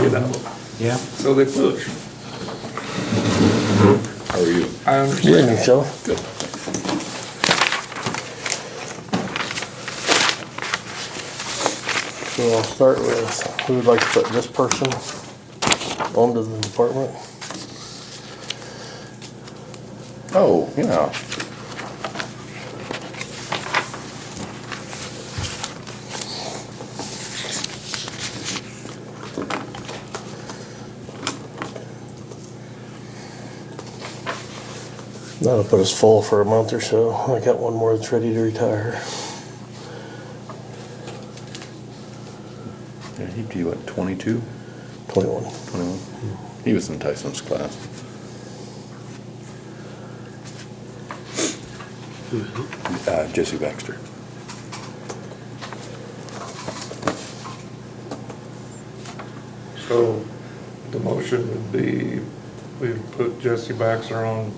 you know, Yeah. so they push. How are you? I Yeah, understand. yourself? Good. So I'll start with, who would like to put this person onto the department? Oh, yeah. That'll put us full for a month or so. I got one more that's ready to retire. Yeah, he'd be what, 22? 21. 21? He was in Tyson's class. Jesse Baxter. So the motion would be, we put Jesse Baxter on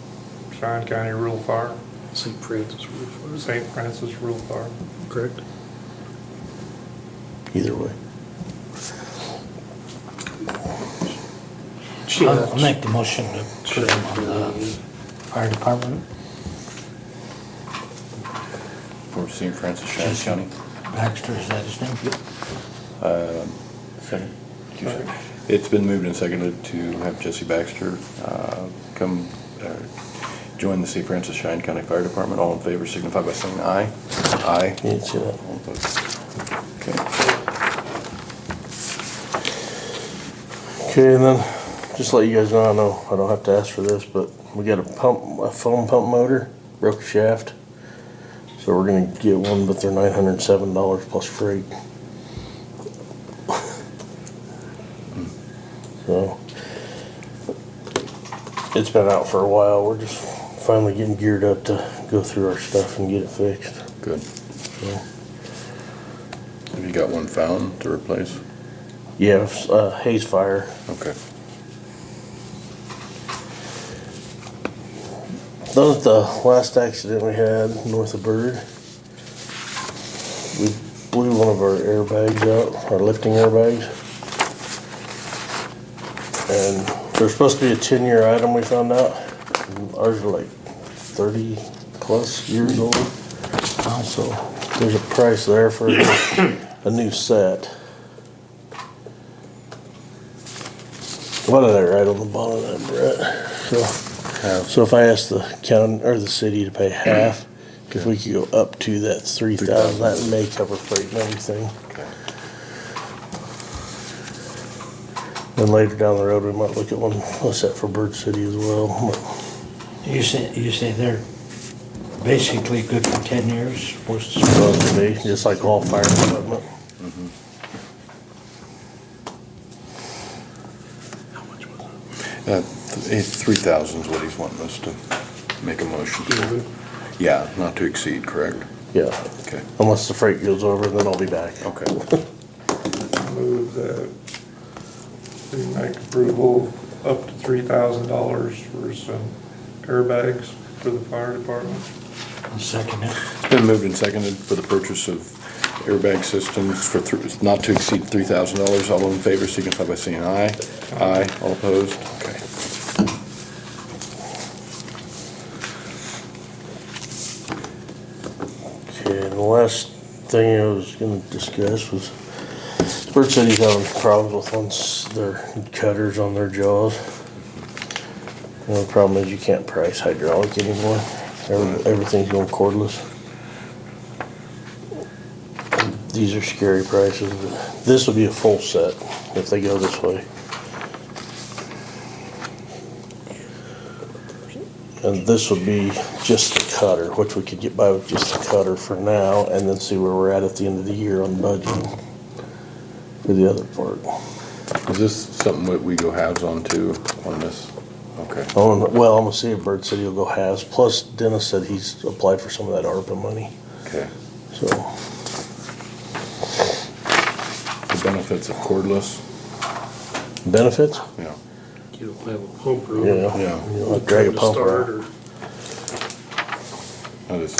Cheyenne County Rural Fire, St. Francis Roof, St. Francis Rural Fire. correct? Either way. I'll make the motion to put him on the fire department. For St. Francis, Cheyenne Jesse. County. Baxter, is that his name? Second. It's been moved and seconded to have Jesse Baxter come join the St. Francis Cheyenne County Fire Department. All in favor signify by saying aye. Aye. You didn't see that. All opposed. Okay. Okay, and then, just to let you guys know, I know I don't have to ask for this, but we got a foam pump motor, broke a shaft. So we're gonna get one, but they're $907 plus freight. So, it's been out for a while, we're just finally getting geared up to go through our stuff and get it fixed. Good. So, Have you got one found to replace? yeah, haze fire. Okay. That was the last accident we had north of Bird. We blew one of our airbags out, our lifting airbags. And they're supposed to be a 10-year item, we found out. And ours are like 30 plus years old. So there's a price there for a new set. What did I write on the bottom of that, Brett? So if I ask the county or the city to pay half, if we could go up to that 3,000, that may cover freight and everything. Okay. Then later down the road, we might look at one set for Bird City as well. You say they're basically good for 10 years, supposed to. Supposed to be, just like all fire equipment. How much was it? 3,000 is what he's wanting us to make a motion for. Yeah, not to exceed, correct? Yeah, Okay. unless the freight goes over, then I'll be back. Okay. Move that we make approval up to $3,000 for some airbags for the fire department. I'll second it. It's been moved and seconded for the purchase of airbag systems for not to exceed $3,000. All in favor signify by saying aye. Aye. All opposed? Okay. Okay, and the last thing I was gonna discuss was Bird City's having problems with their cutters on their jaws. You know, the problem is you can't price hydraulic anymore. Everything's going cordless. These are scary prices, but this will be a full set if they go this way. And this would be just the cutter, which we could get by with just the cutter for now, and then see where we're at the end of the year on budgeting for the other part. Is this something that we go halves on too, on this? Okay. Well, I'm gonna see if Bird City will go halves, plus Dennis said he's applied for some of that ARPA money, Okay. so. The benefits of cordless? Benefits? Yeah. You don't have a pump room. Yeah. Yeah. You know, like drag a pump Start around. or That is,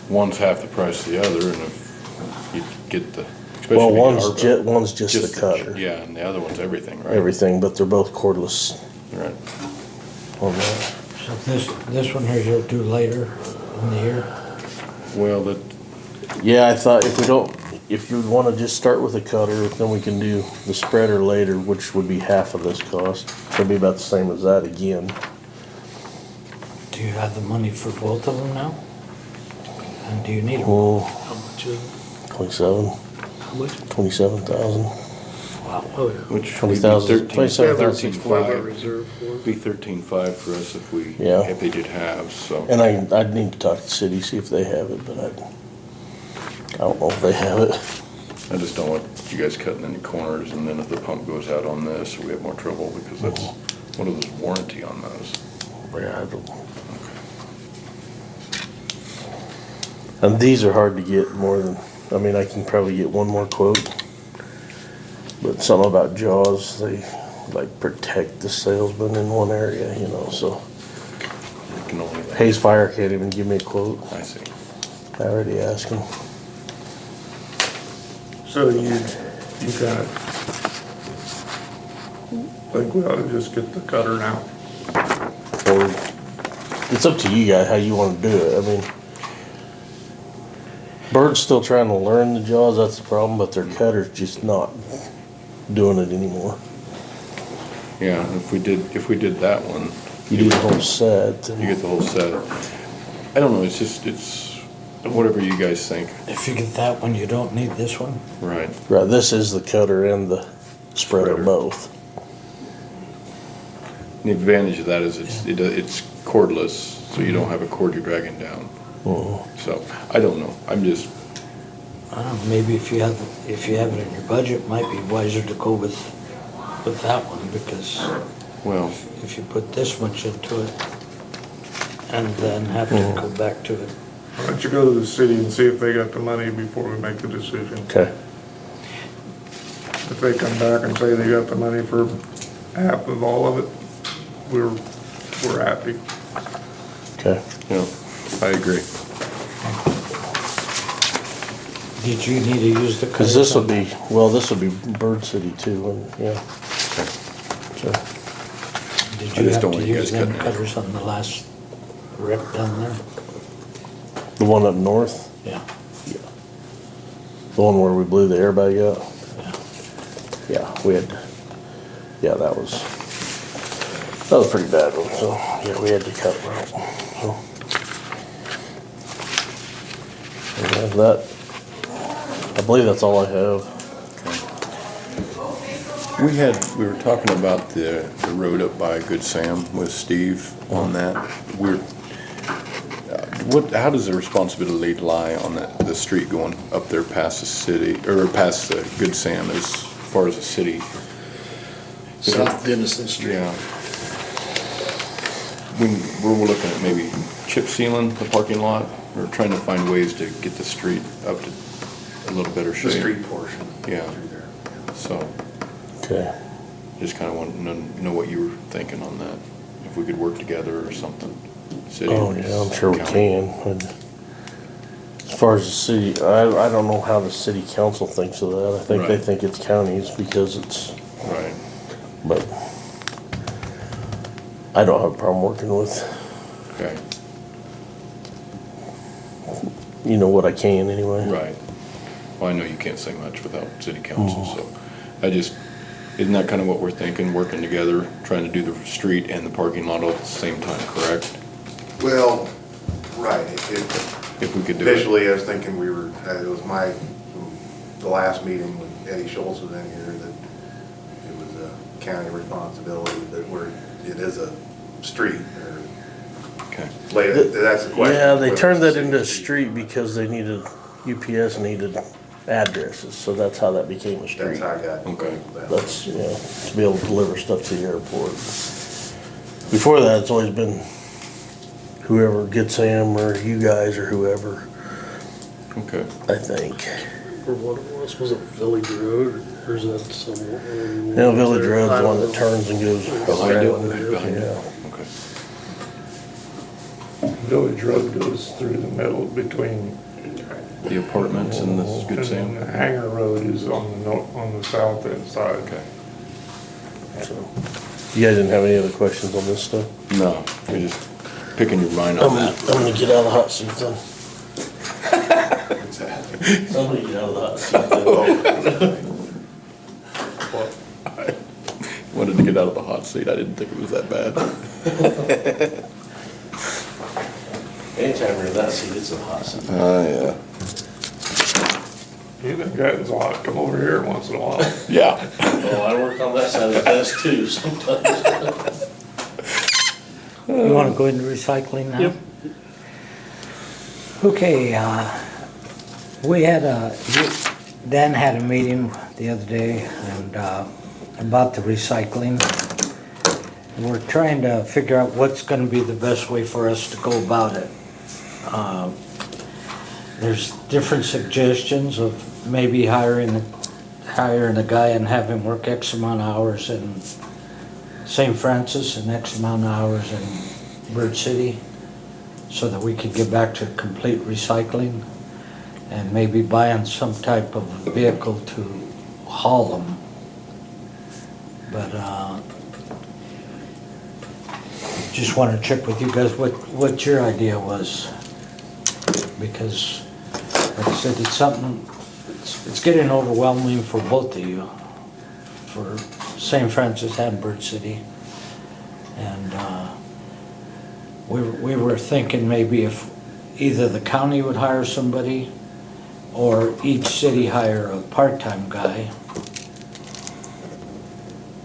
one's half the price of the other, and if you get the Especially Well, if you get one's Arbo. just the cutter, Yeah, and the other one's everything, right? everything, but they're both cordless Right. on that. So this one here you'll do later in the year? Well, that, Yeah, I thought if you wanna just start with a cutter, then we can do the spreader later, which would be half of this cost. It'd be about the same as that again. Do you have the money for both of them now? And do you need them? Well, How much is it? 27, How much? 27,000. Wow. Oh, yeah. which would be 20,000, 13, 27,000. 13.5. Reserve for Be it. 13.5 for us if we, Yeah. if they did halves, so. And I'd need to talk to the city, see if they have it, but I don't know if they have it. I just don't want you guys cutting any corners, and then if the pump goes out on this, we have more trouble, because that's, what is this warranty on those? Yeah, I don't. And these are hard to get more than, I mean, I can probably get one more quote. But something about Jaws, they like protect the salesman in one area, you know, so. You can only, Hayes Fire can't even give me a quote. I see. I already asked him. So you kind of think we ought to just get the cutter now? Or, it's up to you guys how you wanna do it, I mean. Bird's still trying to learn the Jaws, that's the problem, but their cutter's just not doing it anymore. Yeah, if we did that one, You do the whole set, you and get the whole set. I don't know, it's whatever you guys think. If you get that one, you don't need this one? Right. right, this is the cutter and the spreader Spreader. both. The advantage of that is it's cordless, so you don't have a cord you're dragging down. So, I don't know, I'm just, I don't know, maybe if you have it in your budget, it might be wiser to go with that one, because well, if you put this much into it and then have to go back to it. Why don't you go to the city and see if they got the money before we make the decision? Okay, If they come back and say they got the money for half of all of it, we're happy. okay. you know, I agree. Did you need to use the? Cause this would be, well, this would be Bird City too, and, yeah. So, Did I you just have don't to want you use guys them cutting it. cutters on the last rip down there? the one up north, Yeah. the one where we blew the airbag out, Yeah. yeah, we had, yeah, that was a pretty bad one, so, yeah, we had to cut it out, so. And that, I believe that's all I have. We were talking about the road up by Good Sam with Steve on that. How does the responsibility lie on the street going up there past the city, or past the Good Sam as far as the city? South Dennison Street. Yeah. We're looking at maybe chip sealing the parking lot, or trying to find ways to get the street up to a little better The shape. street portion. Yeah. Through there. So, Okay, just kinda wanted to know what you were thinking on that, if we could work together or something. City oh, or yeah, I'm sure we county. can. As far as the city, I don't know how the city council thinks of that. I think they Right. think it's counties because it's, Right, but I don't have a problem working with, okay, you know, what I can anyway. right. Well, I know you can't say much without city council, so isn't that kinda what we're thinking, working together, trying to do the street and the parking lot all at the same time, correct? Well, right, If we could do it. initially I was thinking it was the last meeting when Eddie Schultz was in here, that it was a county responsibility, that it is a street, or Okay, later, that's the question. Yeah, they whether turned it's that a into a city street because they needed, UPS needed addresses, so that's how that became a street. That's how I got. Okay. that. That's, you know, to be able to deliver stuff to the airport. Before that, it's always been whoever gets him, or you guys, or whoever, okay. I think. Or what it was it Village Road, or is that somewhere? You know, Village Road's the one that turns and goes Behind it, around. behind it. Yeah. Okay. Village Road goes through the middle between the apartments and the Good And Sam? then Hanger Road is on the south end side. Okay. So, you guys didn't have any other questions on this stuff? No, we're just picking your mind I'm on gonna, that. I'm gonna get out of the hot seat then. Somebody get out of the hot seat then. Wanted to get out of the hot seat. I didn't think it was that bad. Anytime you're in that seat, it's a hot seat. Yeah. You think that's hot, come over here once in a while. Yeah. Oh, I work on that side of the desk too sometimes. You wanna go into recycling now? Yep. Okay, we had Dan had a meeting the other day and, about the recycling. We're trying to figure out what's gonna be the best way for us to go about it. There's different suggestions of maybe hiring a guy and have him work X amount of hours in St. Francis and X amount of hours in Bird City, so that we could get back to complete recycling, and maybe buying some type of vehicle to haul them. But, just wanna check with you guys what your idea was. Because, like I said, it's something, it's getting overwhelming for both of you, for St. Francis and Bird City. And, we were thinking maybe if either the county would hire somebody, or each city hire a part-time guy.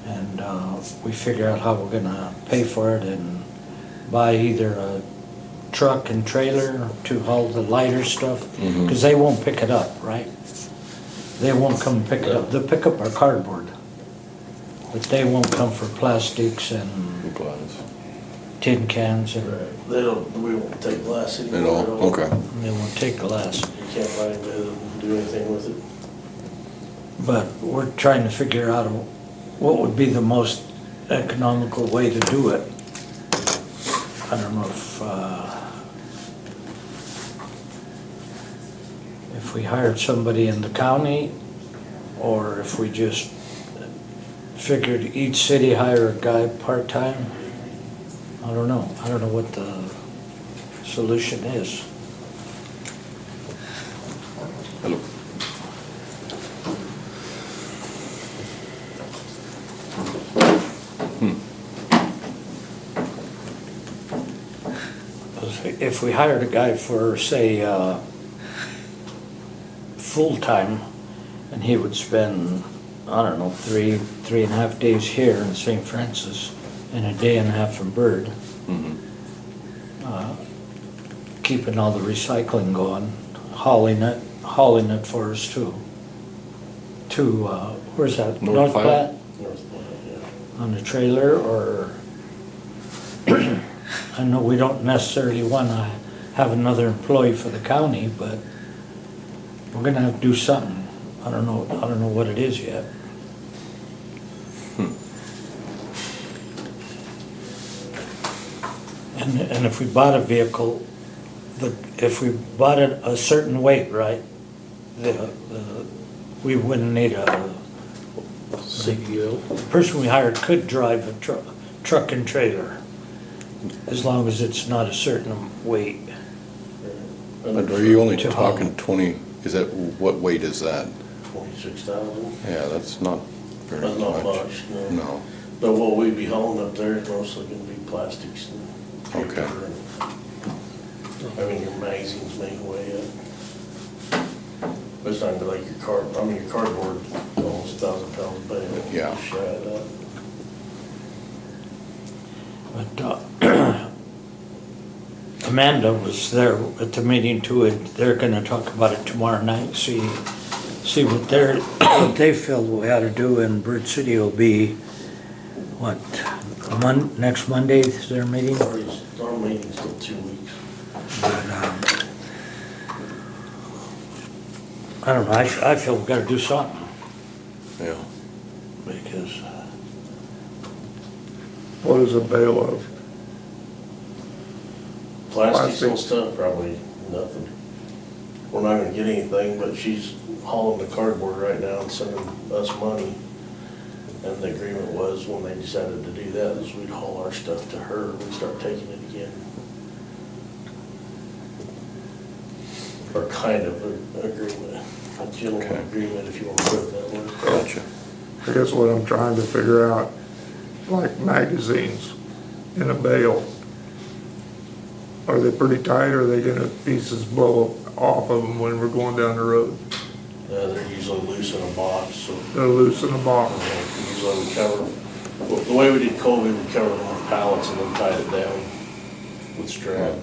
And, we figure out how we're gonna pay for it and buy either a truck and trailer to haul the lighter stuff, because they won't pick it up, right? They won't come pick it up. They'll pick up our cardboard, but they won't come for plastics and Glass. tin cans, and They don't, we won't take glass At anymore. all? Okay. they won't take glass. You can't find anybody that will do anything with it. But we're trying to figure out what would be the most economical way to do it. I don't know if we hired somebody in the county, or if we just figured each city hire a guy part-time. I don't know. I don't know what the solution is. Hello. If we hired a guy for, say, full-time, and he would spend, I don't know, three and a half days here in St. Francis, and a day and a half in Bird, keeping all the recycling going, hauling it for us too. To, where's that? North Platte? North Platte, yeah. On the trailer, or, I know we don't necessarily wanna have another employee for the county, but we're gonna have to do something. I don't know what it is yet. And if we bought a vehicle, if we bought it a certain weight, right, we wouldn't need a, CDL. the person we hired could drive a truck and trailer, as long as it's not a certain weight. But are you only To haul. talking 20, is that, what weight is that? 26,000. Yeah, that's not very That's not much. much, no. No. But what we'd be hauling up there is mostly gonna be plastics and Okay. paper and, I mean, your magazines make way up. But it's not gonna be like your cardboard, almost 1,000 pounds a bale. Yeah. Just shy of that. But Amanda was there at the meeting too, and they're gonna talk about it tomorrow night, see what they feel we ought to do, and Bird City will be, what, next Monday is their meeting? Our meeting's still 2 weeks. But, I don't know, I feel we gotta do something, Yeah. because, What is a bale of? Plastics and Plastics. stuff, probably nothing. we're not gonna get anything, but she's hauling the cardboard right now and sending us money. And the agreement was, when they decided to do that, is we'd haul our stuff to her, we'd start taking it again. Or kind of an agreement, a Okay. gentleman agreement, if you want to put it that way. Gotcha. I guess what I'm trying to figure out, like magazines in a bale, are they pretty tight, or are they gonna pieces blow off of them when we're going down the road? They're usually loose in a box, so They're loose in the box. usually we cover, well, the way we did COVID, we covered them with pallets and then tied it down with strap.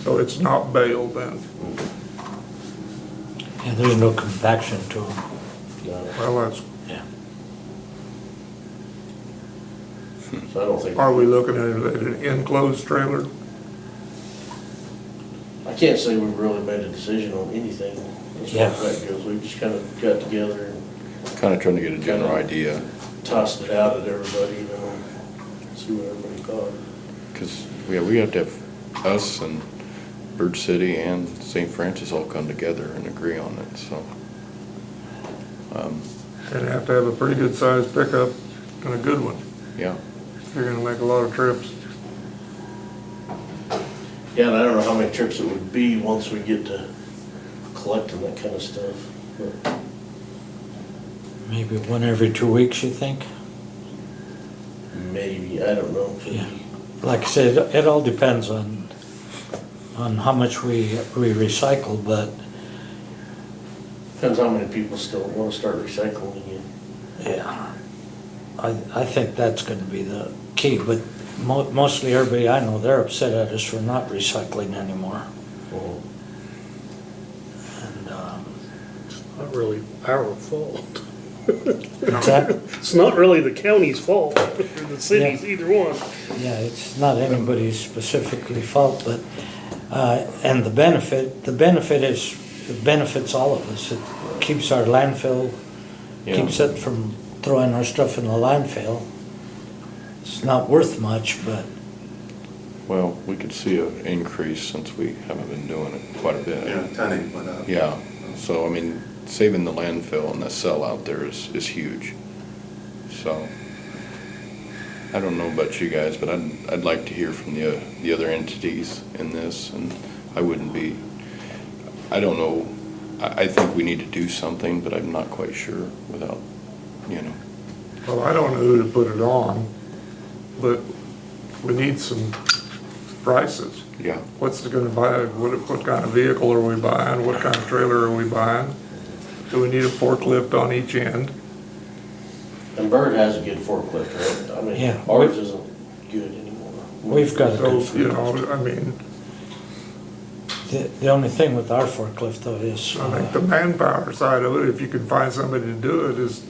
So it's not baled then? Yeah, there's no compaction to them. No, Well, that's, Yeah. so I don't think, are we looking at an enclosed trailer? I can't say we've really made a decision on anything as far Yeah. as that goes. We just kind of got together and Kind of trying to get a general idea, tossed it out at everybody, you know, see what everybody thought. because, yeah, we have to have us and Bird City and St. Francis all come together and agree on it, so. And you have to have a pretty good sized pickup and a good one. Yeah, If you're gonna make a lot of trips. Yeah, and I don't know how many trips it would be once we get to collecting that kind of stuff. But Maybe one every 2 weeks, you think? maybe, I don't know. if it'd Yeah. be- Like I said, it all depends on how much we recycle, but, Depends how many people still want to start recycling again. yeah. I think that's gonna be the key, but mostly everybody I know, they're upset at us for not recycling anymore. Well, And, Not really our fault. what's that? It's not really the county's fault, or the city's, Yeah. either one. Yeah, it's not anybody's specifically fault, but, and the benefit is, it benefits all of us. It keeps our landfill, Yeah. keeps it from throwing our stuff in the landfill. It's not worth much, but, well, we could see an increase since we haven't been doing it quite a bit. Tonnage went up. Yeah, so, I mean, saving the landfill and the cell out there is huge. So, I don't know about you guys, but I'd like to hear from the other entities in this, and I wouldn't be, I don't know, I think we need to do something, but I'm not quite sure without, you know. Well, I don't know who to put it on, but we need some prices. Yeah, What's it gonna buy, what kind of vehicle are we buying, what kind of trailer are we buying? Do we need a forklift on each end? And Bird has a good forklift, right? I mean, Yeah. ours isn't good anymore. we've got a good So, you forklift. know, I mean, The only thing with our forklift though is, I think the manpower side of it, if you can find somebody to do it, is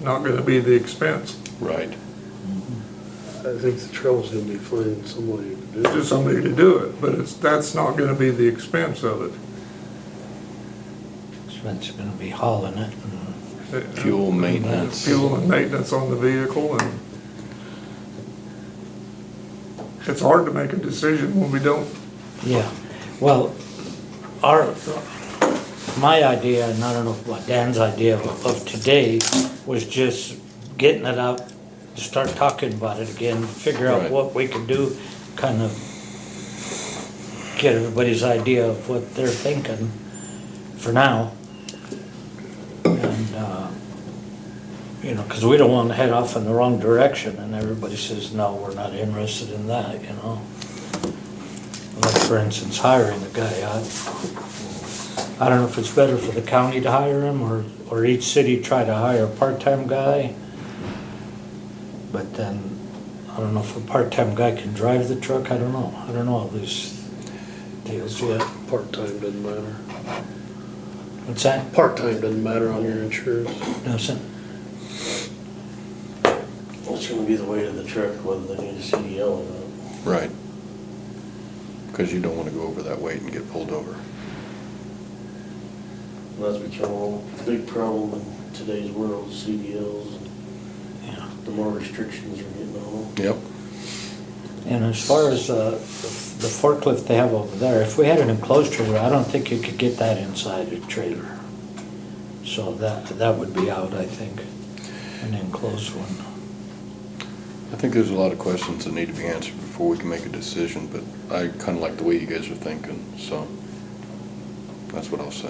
not gonna be the expense. right. I think the trouble's gonna be finding somebody to do Just it. somebody to do it, but that's not gonna be the expense of it. it's gonna be hauling it. and- Fuel maintenance. Fuel and maintenance on the vehicle, and it's hard to make a decision when we don't. Yeah, well, my idea, and I don't know what Dan's idea of today, was just getting it out, start talking about it again, figure out Right. what we can do, kind of get everybody's idea of what they're thinking for now. And, you know, because we don't want to head off in the wrong direction, and everybody says, no, we're not interested in that, you know? Like, for instance, hiring a guy, I don't know if it's better for the county to hire him, or each city try to hire a part-time guy. But then, I don't know if a part-time guy can drive the truck, I don't know all these deals yet. Part-time doesn't matter. What's that? Part-time doesn't matter on your insurance. Doesn't? It's gonna be the weight of the truck, whether they need a CDL or not. Right. Because you don't want to go over that weight and get pulled over. And that's become a big problem in today's world, CDLs, and Yeah. the more restrictions are getting on them. Yep. And as far as the forklift they have over there, if we had an enclosed trailer, I don't think you could get that inside a trailer. So that would be out, I think, an enclosed one. I think there's a lot of questions that need to be answered before we can make a decision, but I kinda like the way you guys are thinking, so that's what I'll say.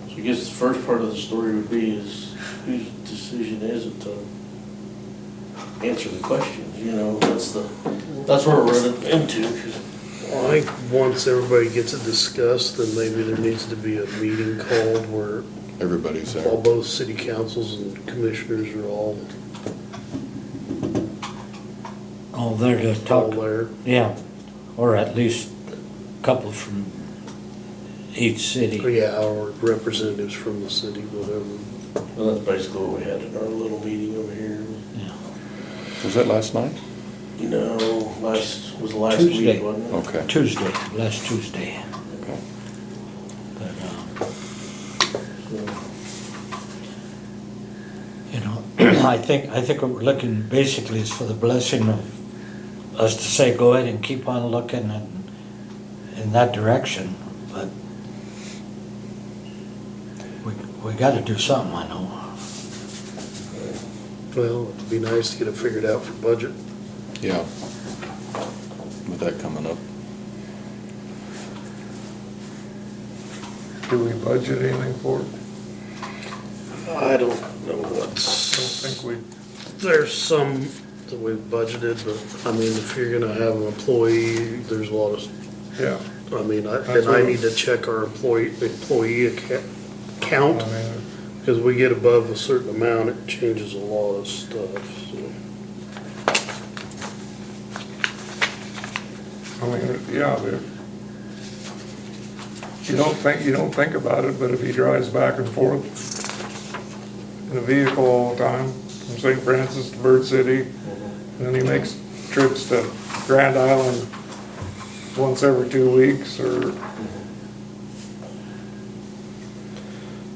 So I guess the first part of the story would be is whose decision is it to answer the questions, you know, that's where we're running into. Well, I think once everybody gets it discussed, then maybe there needs to be a meeting called where Everybody's all there. both city councils and commissioners are all There to talk, there. yeah, or at least a couple from each city. Yeah, or representatives from the city, whatever. Well, that's basically what we had in our little meeting over here. Yeah. Was that last night? No, was the last Tuesday. week, wasn't it? Okay. Tuesday, last Tuesday. Okay. But, So, you know, I think what we're looking basically is for the blessing of us to say, go ahead and keep on looking in that direction, but we gotta do something, I know. Well, it'd be nice to get it figured out for budget. Yeah. With that coming up. Do we budget anything for it? I don't know I don't what's, think we, there's some that we've budgeted, but I mean, if you're gonna have an employee, there's a lot of, yeah. I mean, That's and I what- need to check our employee count. I mean, Because we get above a certain amount, it changes a lot of stuff, so. yeah, but you don't think about it, but if he drives back and forth in a vehicle all the time, from St. Francis to Bird City, and then he makes trips to Grand Island once every 2 weeks, or,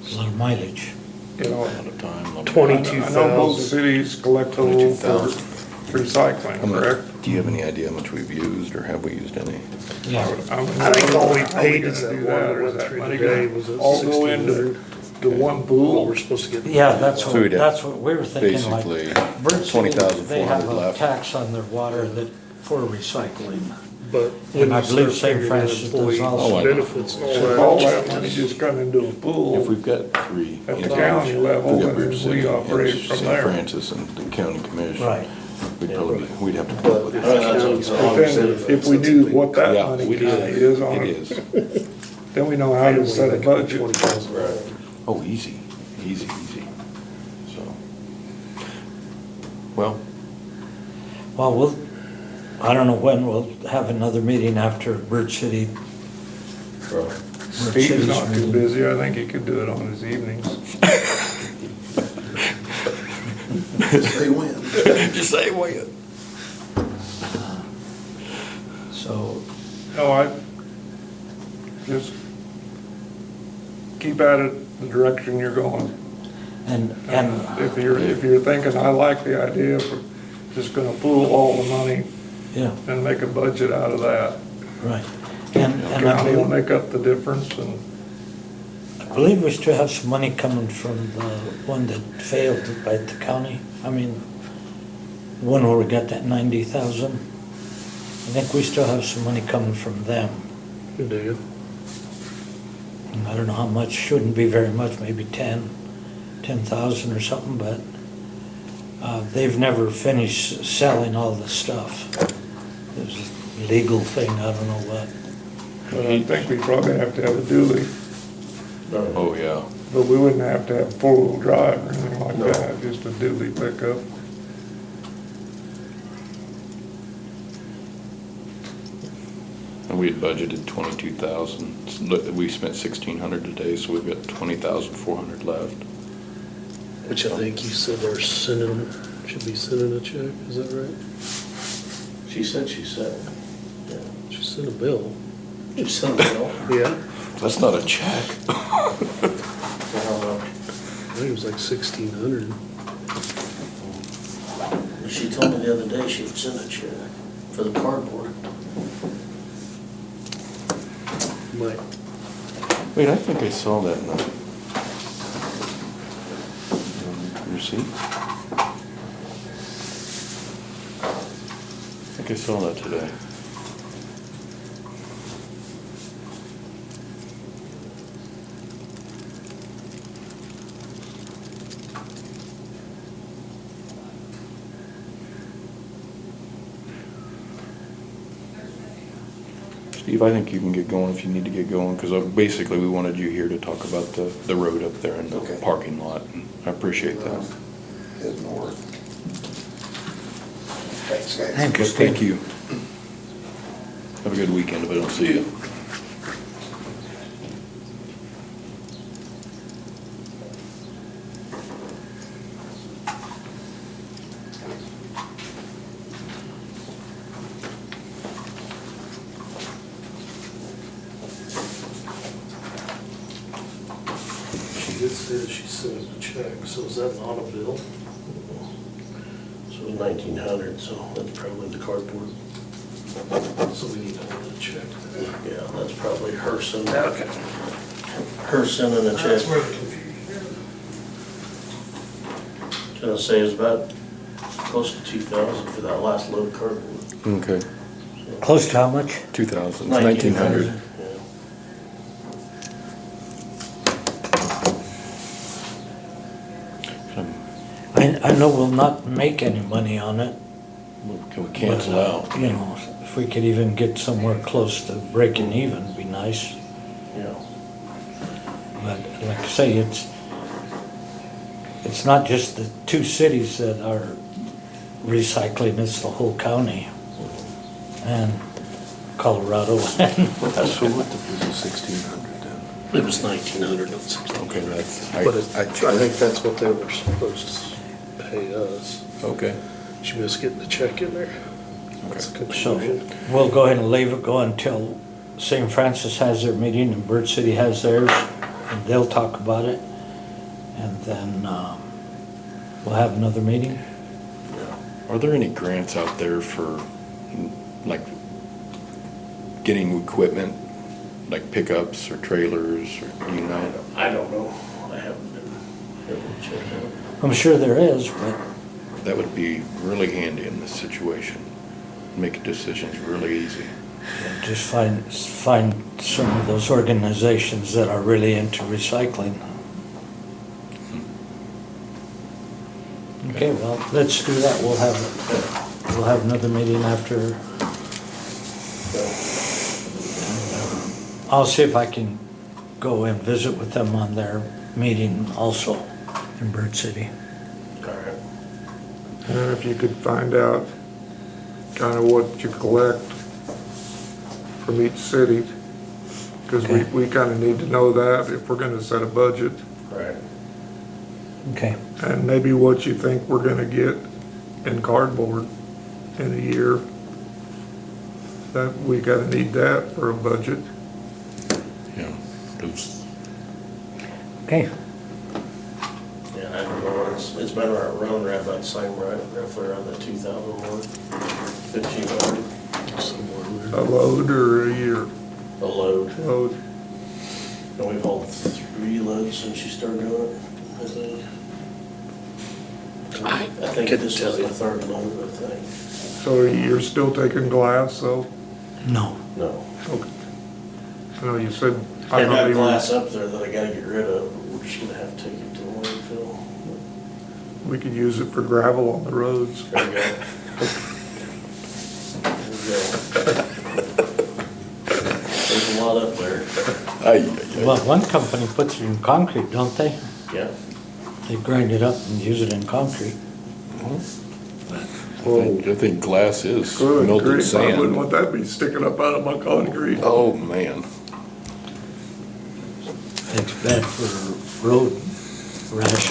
A lot of mileage. you know. A lot of time. a lot of- 22. I know both cities collect toll for 22,000. recycling, How much- correct? Do you have any idea how much we've used, or have we used any? Yeah, I think all we How paid gonna is that do one that or is went through money today gonna was at all go into 1,600. the one What pool? we're supposed to get. yeah, that's So we'd have what we were thinking, like, basically Bird City, 20,400 they have a left. tax on their water that, for recycling. But And when I you believe start St. figuring in Francis does employee also. Oh, I know. benefits and So all all that. that money just come into a pool. If we've got three. At the entities, county level, we've got then Bridge we City and operate from St. there. Francis and the county commission. Right. We'd probably, we'd have to come up But with. if a- the that's county's what- But all then, benefits, if we that's a knew big what that Yeah, money we do. is on It it, is. then we know how to set a budget. $20,000. Oh, easy, easy. So. Well, Well, I don't know when, we'll have another meeting after Bird City. Bird He's City's not too meeting. busy, I think he could do it on his evenings. say when. Just say when. So, No, I just keep at it the direction you're going. and, If you're thinking, I like the idea of just gonna pool all the money yeah, and make a budget out of that. right. And I County will believe, make up the difference and, I believe we still have some money coming from the one that failed at the county. I mean, the one where we got that 90,000. I think we still have some money coming from them. Do you? And I don't know how much, shouldn't be very much, maybe 10,000 or something, but they've never finished selling all the stuff. It was a legal thing, I don't know what. but I think we probably have to have a dually. Oh, yeah. But we wouldn't have to have four-wheel drive or anything like No. that, just a dually pickup. And we had budgeted 22,000. We spent 1,600 today, so we've got 20,400 left. Which I think you said they're sending, should be sending a check, is that right? She said she said. Yeah. She sent a bill. She sent a bill. Yeah, That's not a check. For how much? I think it was like 1,600. But she told me the other day she'd send a check for the cardboard. Might, Wait, I think I saw that in the receipt. I think I saw that today. Steve, I think you can get going if you need to get going, because basically we wanted you here to talk about the road up there and the Okay. parking lot. And I appreciate that. Heading north. Thanks, guys. Thank you, But Steve. thank you. Have a good weekend if I don't see you. she did say that she sent a check, so is that not a bill? So it was 1,900, so that's probably the cardboard. So we need to hold the check. Yeah, that's probably her sending. Okay. Her sending a check. That's where the confusion is. Gonna say it's about close to 2,000 for that last load of cardboard. Okay. Close to how much? 2,000, 1,900. Yeah. I know we'll not make any money on it. Can we cancel but, out? You know, if we could even get somewhere close to breaking even, it'd be nice. Yeah. But like I say, it's not just the two cities that are recycling, it's the whole county. And Colorado and, So what was it, 1,600 then? It was 1,900, not 1,600. Okay, that's, But I think that's what they were supposed to pay us. okay. She missed getting the check in there. That's the so confusion. we'll go ahead and leave it go until St. Francis has their meeting and Bird City has theirs, and they'll talk about it. And then, we'll have another meeting. Are there any grants out there for, like, getting equipment, like pickups or trailers, or do you know? I don't know. I haven't been able to check out. I'm sure there is, but That would be really handy in this situation. Make decisions really easy. just find some of those organizations that are really into recycling. Okay, well, let's do that. We'll have another meeting after. I'll see if I can go and visit with them on their meeting also in Bird City. All right. And if you could find out kind of what you collect from each city, because Okay. we kind of need to know that if we're gonna set a budget, Right. Okay, and maybe what you think we're gonna get in cardboard in a year. That, we gotta need that for a budget. Yeah. Those, okay. Yeah, I don't know. It's been around right about the same, right? Roughly around the 2,000 mark, 1,500 Somewhere in A there. load or a year a load. load? And we've hauled 3 loads since she started doing it, I think. I think couldn't this tell was you. the 3rd load, I think. So you're still taking glass, so, No, No. okay. I know you said, I And don't that even, glass up there that I gotta get rid of, we're just gonna have to take it to the landfill. we could use it for gravel on the roads. There we go. There we go. There's a lot up there. well, one company puts it in concrete, don't they? Yeah. They grind it up and use it in concrete. I think glass is Good melted grief, I wouldn't sand. want that to be sticking up out of my concrete. Oh, man. It's bad for road rash.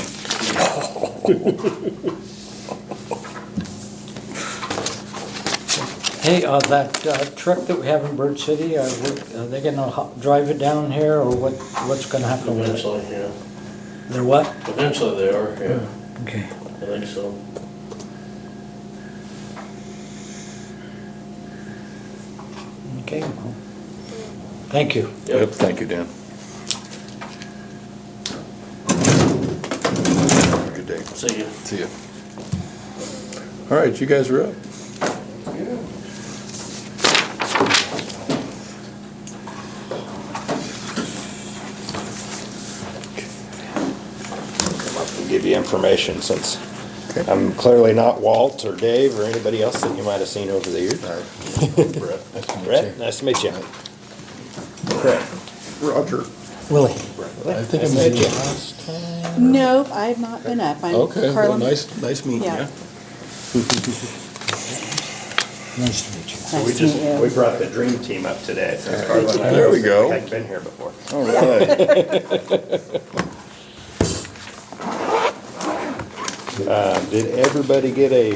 Hey, that truck that we have in Bird City, are they gonna drive it down here, or what's gonna happen with it? Eventually, yeah. They're what? Eventually they are, yeah. Okay. I think so. Okay, well, thank you. Yep, thank you, Dan. Have a good day. See ya. See ya. All right, you guys are up. Come up and give you information since I'm clearly not Walt or Dave or anybody else that you might have seen over the years. Brett, nice to meet you. Roger. Willie. I think I met met you you last time. Nope, I have not been up. I'm Okay, well, Carla. nice meeting you. Yeah. Nice to meet you. Nice to meet We you. brought the dream team up today, since Carla and I There we go. hadn't been here before. All right. Did everybody get a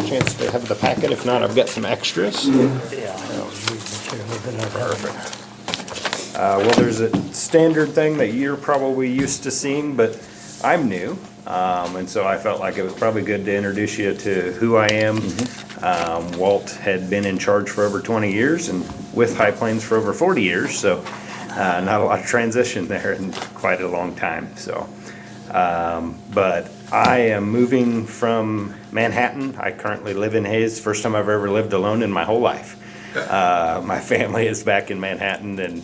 chance to have the packet? If not, I've got some extras. Well, there's a standard thing that you're probably used to seeing, but I'm new. And so I felt like it was probably good to introduce you to who I am. Walt had been in charge for over 20 years and with High Plains for over 40 years, so not a lot of transition there in quite a long time. So, but I am moving from Manhattan. I currently live in Hayes. First time I've ever lived alone in my whole life. My family is back in Manhattan and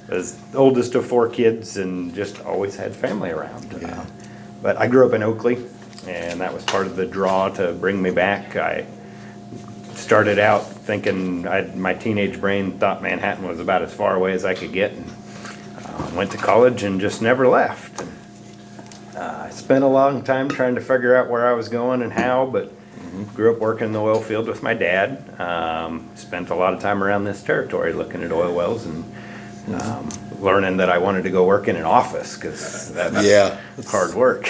was the oldest of 4 kids and just always had family around. But I grew up in Oakley, and that was part of the draw to bring me back. I started out thinking, my teenage brain thought Manhattan was about as far away as I could get, and went to college and just never left. I spent a long time trying to figure out where I was going and how, but grew up working in the oil field with my dad. Spent a lot of time around this territory looking at oil wells and learning that I wanted to go work in an office because that's hard work.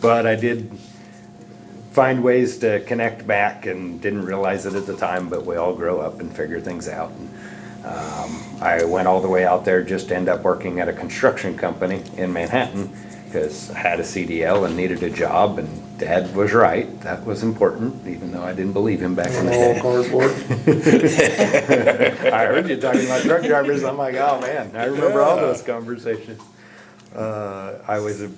But I did find ways to connect back and didn't realize it at the time, but we all grow up and figure things out. I went all the way out there just to end up working at a construction company in Manhattan because I had a CDL and needed a job, and Dad was right. That was important, even though I didn't believe him back in the day. Cardboard. I heard you talking about truck drivers. I'm like, oh man, I remember all those conversations. I was a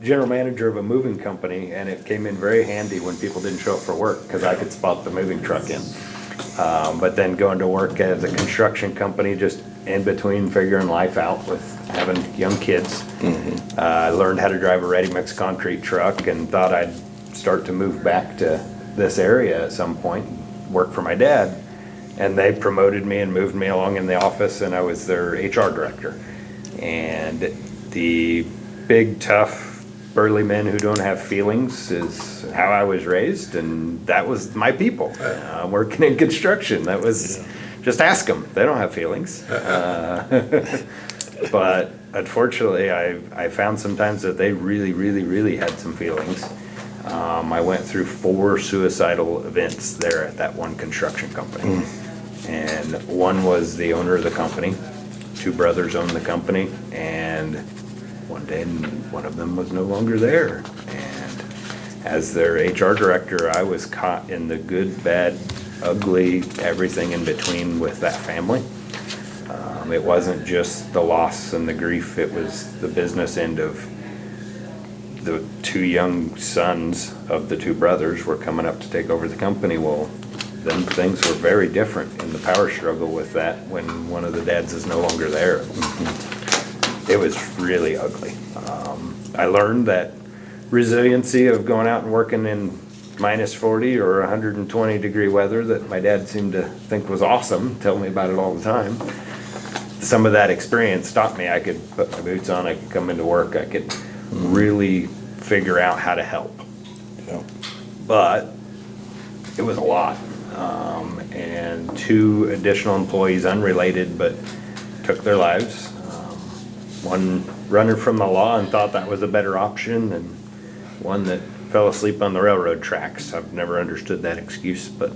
general manager of a moving company, and it came in very handy when people didn't show up for work because I could spot the moving truck in. But then going to work as a construction company, just in between figuring life out with having young kids. I learned how to drive a ready-mix concrete truck and thought I'd start to move back to this area at some point, work for my dad. And they promoted me and moved me along in the office, and I was their HR director. And the big, tough, burly men who don't have feelings is how I was raised, and that was my people. Working in construction, that was, just ask them, they don't have feelings. But unfortunately, I found sometimes that they really, really, really had some feelings. I went through 4 suicidal events there at that one construction company. And one was the owner of the company, 2 brothers owned the company, and one day one of them was no longer there. And as their HR director, I was caught in the good, bad, ugly, everything in between with that family. It wasn't just the loss and the grief, it was the business end of the 2 young sons of the 2 brothers were coming up to take over the company. Well, then things were very different in the power struggle with that when one of the dads is no longer there. It was really ugly. I learned that resiliency of going out and working in minus 40 or 120 degree weather that my dad seemed to think was awesome, tell me about it all the time. Some of that experience taught me I could put my boots on, I could come into work, I could really figure out how to help. But it was a lot. And 2 additional employees, unrelated, but took their lives. One running from the law and thought that was a better option, and one that fell asleep on the railroad tracks. I've never understood that excuse, but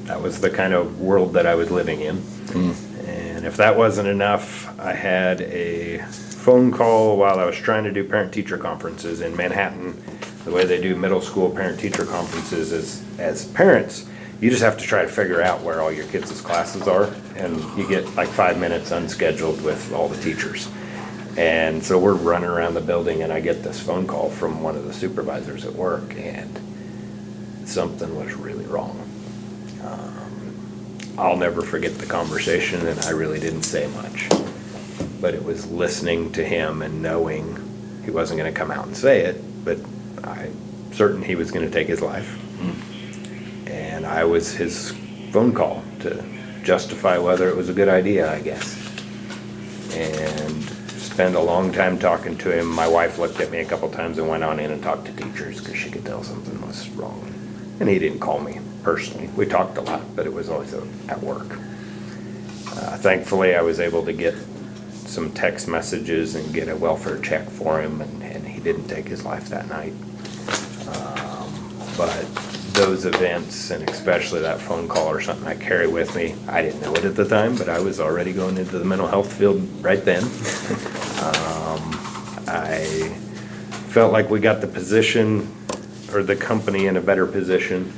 that was the kind of world that I was living in. And if that wasn't enough, I had a phone call while I was trying to do parent-teacher conferences in Manhattan the way they do middle school parent-teacher conferences is, as parents, you just have to try to figure out where all your kids' classes are, and you get like 5 minutes unscheduled with all the teachers. And so we're running around the building, and I get this phone call from one of the supervisors at work, and something was really wrong. I'll never forget the conversation, and I really didn't say much. But it was listening to him and knowing he wasn't gonna come out and say it, but I'm certain he was gonna take his life. And I was his phone call to justify whether it was a good idea, I guess. And spent a long time talking to him. My wife looked at me a couple times and went on in and talked to teachers because she could tell something was wrong. And he didn't call me personally. We talked a lot, but it was always at work. Thankfully, I was able to get some text messages and get a welfare check for him, and he didn't take his life that night. But those events, and especially that phone call, are something I carry with me. I didn't know it at the time, but I was already going into the mental health field right then. I felt like we got the position, or the company, in a better position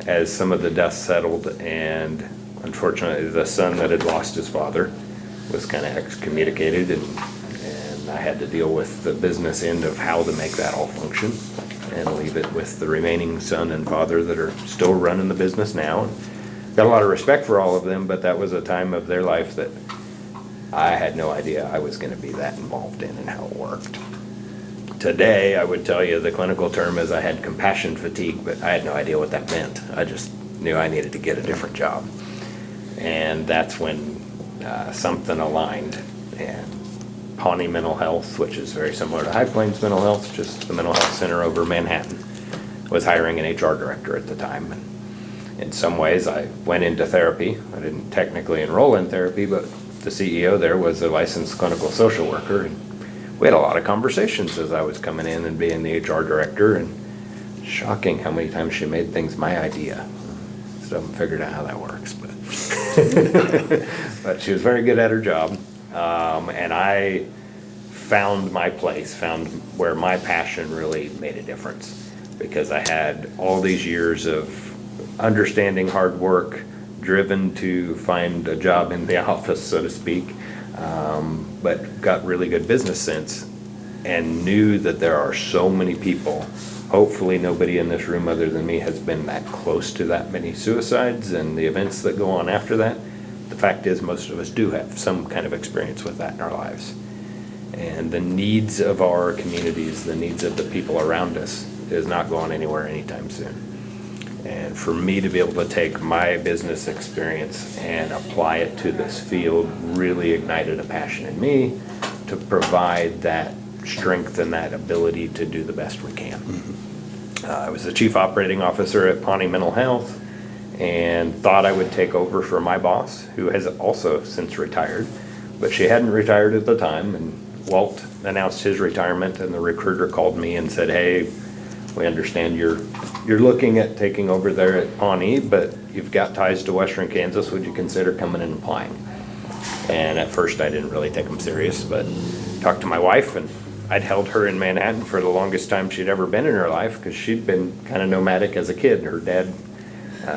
as some of the dust settled, and unfortunately the son that had lost his father was kind of excommunicated, and I had to deal with the business end of how to make that all function and leave it with the remaining son and father that are still running the business now. Got a lot of respect for all of them, but that was a time of their life that I had no idea I was going to be that involved in and how it worked. Today, I would tell you the clinical term is I had compassion fatigue, but I had no idea what that meant. I just knew I needed to get a different job. And that's when something aligned. And Pawnee Mental Health, which is very similar to High Plains Mental Health, just the mental health center over Manhattan, was hiring an HR director at the time. And in some ways, I went into therapy. I didn't technically enroll in therapy, but the CEO there was a licensed clinical social worker. And we had a lot of conversations as I was coming in and being the HR director, and shocking how many times she made things my idea. Still haven't figured out how that works, but but she was very good at her job. And I found my place, found where my passion really made a difference, because I had all these years of understanding hard work, driven to find a job in the office, so to speak, but got really good business sense and knew that there are so many people. Hopefully nobody in this room other than me has been that close to that many suicides and the events that go on after that. The fact is, most of us do have some kind of experience with that in our lives. And the needs of our communities, the needs of the people around us, is not going anywhere anytime soon. And for me to be able to take my business experience and apply it to this field really ignited a passion in me to provide that strength and that ability to do the best we can. I was the chief operating officer at Pawnee Mental Health and thought I would take over for my boss, who has also since retired, but she hadn't retired at the time. And Walt announced his retirement, and the recruiter called me and said, "Hey, we understand you're looking at taking over there at Pawnee, but you've got ties to Western Kansas. Would you consider coming and applying?" And at first I didn't really take them serious, but talked to my wife, and I'd held her in Manhattan for the longest time she'd ever been in her life, because she'd been kind of nomadic as a kid. Her dad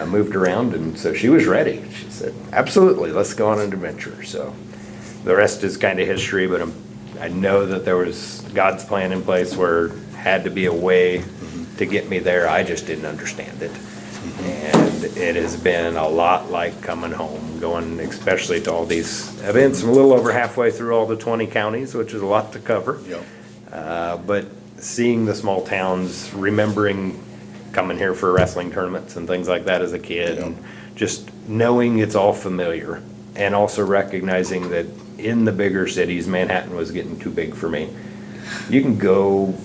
moved around, and so she was ready. She said, "Absolutely, let's go on an adventure." So the rest is kind of history, but I know that there was God's plan in place where had to be a way to get me there. I just didn't understand it. And it has been a lot like coming home, going especially to all these events. I'm a little over halfway through all the 20 counties, which is a lot to cover. But seeing the small towns, remembering coming here for wrestling tournaments and things like that as a kid, and just knowing it's all familiar, and also recognizing that in the bigger cities, Manhattan was getting too big for me. You can go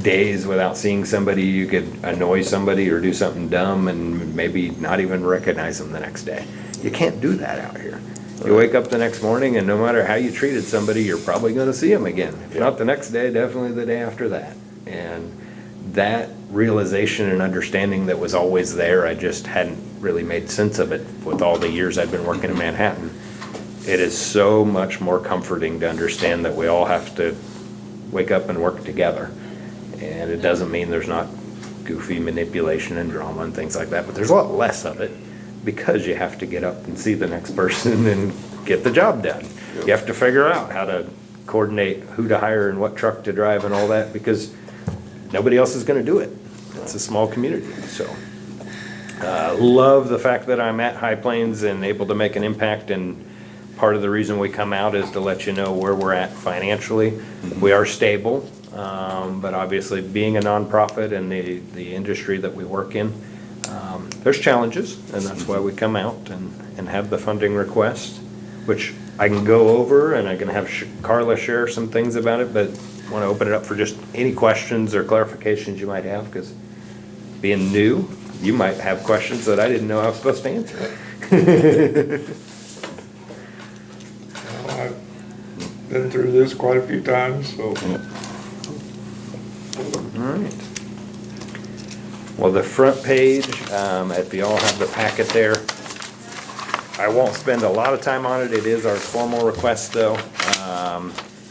days without seeing somebody, you could annoy somebody or do something dumb and maybe not even recognize them the next day. You can't do that out here. You wake up the next morning, and no matter how you treated somebody, you're probably going to see them again. If not the next day, definitely the day after that. And that realization and understanding that was always there, I just hadn't really made sense of it with all the years I've been working in Manhattan. It is so much more comforting to understand that we all have to wake up and work together. And it doesn't mean there's not goofy manipulation and drama and things like that, but there's a lot less of it because you have to get up and see the next person and get the job done. You have to figure out how to coordinate who to hire and what truck to drive and all that, because nobody else is gonna do it. It's a small community, so. Love the fact that I'm at High Plains and able to make an impact, and part of the reason we come out is to let you know where we're at financially. We are stable, but obviously being a nonprofit and the industry that we work in, there's challenges, and that's why we come out and have the funding request, which I can go over, and I can have Carla share some things about it, but want to open it up for just any questions or clarifications you might have, because being new, you might have questions that I didn't know I was supposed to answer. Well, I've been through this quite a few times, so. All right. Well, the front page, if you all have the packet there, I won't spend a lot of time on it. It is our formal request though.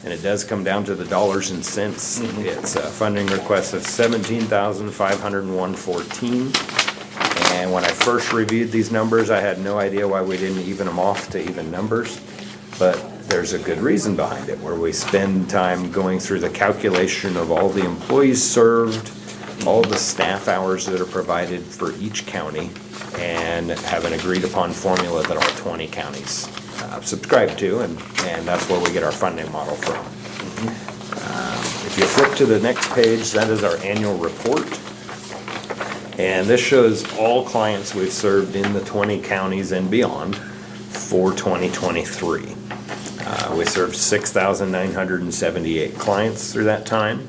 And it does come down to the dollars and cents. It's a funding request of $17,501.14. And when I first reviewed these numbers, I had no idea why we didn't even them off to even numbers. But there's a good reason behind it, where we spend time going through the calculation of all the employees served, all the staff hours that are provided for each county, and have an agreed upon formula that all 20 counties subscribe to, and that's where we get our funding model from. If you flip to the next page, that is our annual report. And this shows all clients we've served in the 20 counties and beyond for 2023. We served 6,978 clients through that time.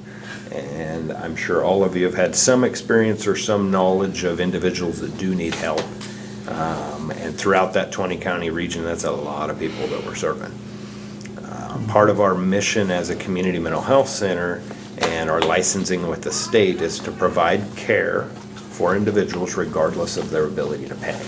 And I'm sure all of you have had some experience or some knowledge of individuals that do need help. And throughout that 20 county region, that's a lot of people that we're serving. Part of our mission as a community mental health center and our licensing with the state is to provide care for individuals regardless of their ability to pay.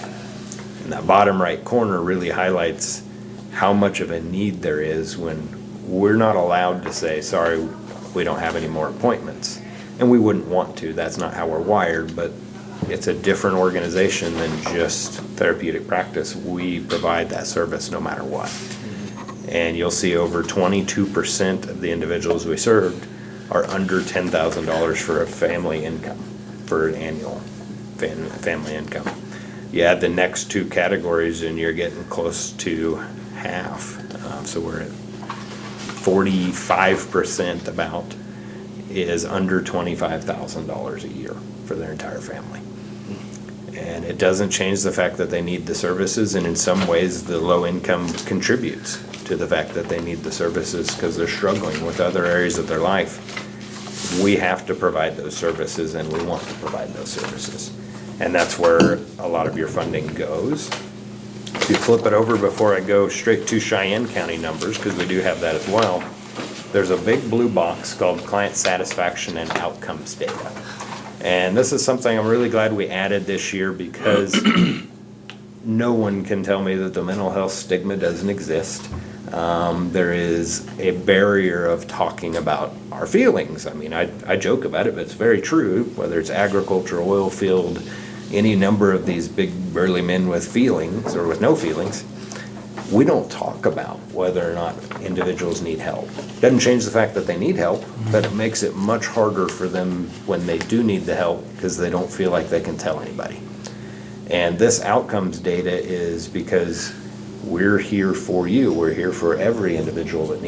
And that bottom right corner really highlights how much of a need there is when we're not allowed to say, sorry, we don't have any more appointments. And we wouldn't want to, that's not how we're wired, but it's a different organization than just therapeutic practice. We provide that service no matter what. And you'll see over 22% of the individuals we served are under $10,000 for a family income, for an annual family income. You add the next two categories and you're getting close to half. So we're at 45% about is under $25,000 a year for their entire family. And it doesn't change the fact that they need the services, and in some ways the low income contributes to the fact that they need the services because they're struggling with other areas of their life. We have to provide those services, and we want to provide those services. And that's where a lot of your funding goes. If you flip it over before I go straight to Cheyenne County numbers, because we do have that as well, there's a big blue box called Client Satisfaction and Outcomes Data. And this is something I'm really glad we added this year, because no one can tell me that the mental health stigma doesn't exist. There is a barrier of talking about our feelings. I mean, I joke about it, but it's very true, whether it's agriculture, oil field, any number of these big burly men with feelings or with no feelings. We don't talk about whether or not individuals need help. Doesn't change the fact that they need help, but it makes it much harder for them when they do need the help because they don't feel like they can tell anybody. And this outcomes data is because we're here for you. We're here for every individual that needs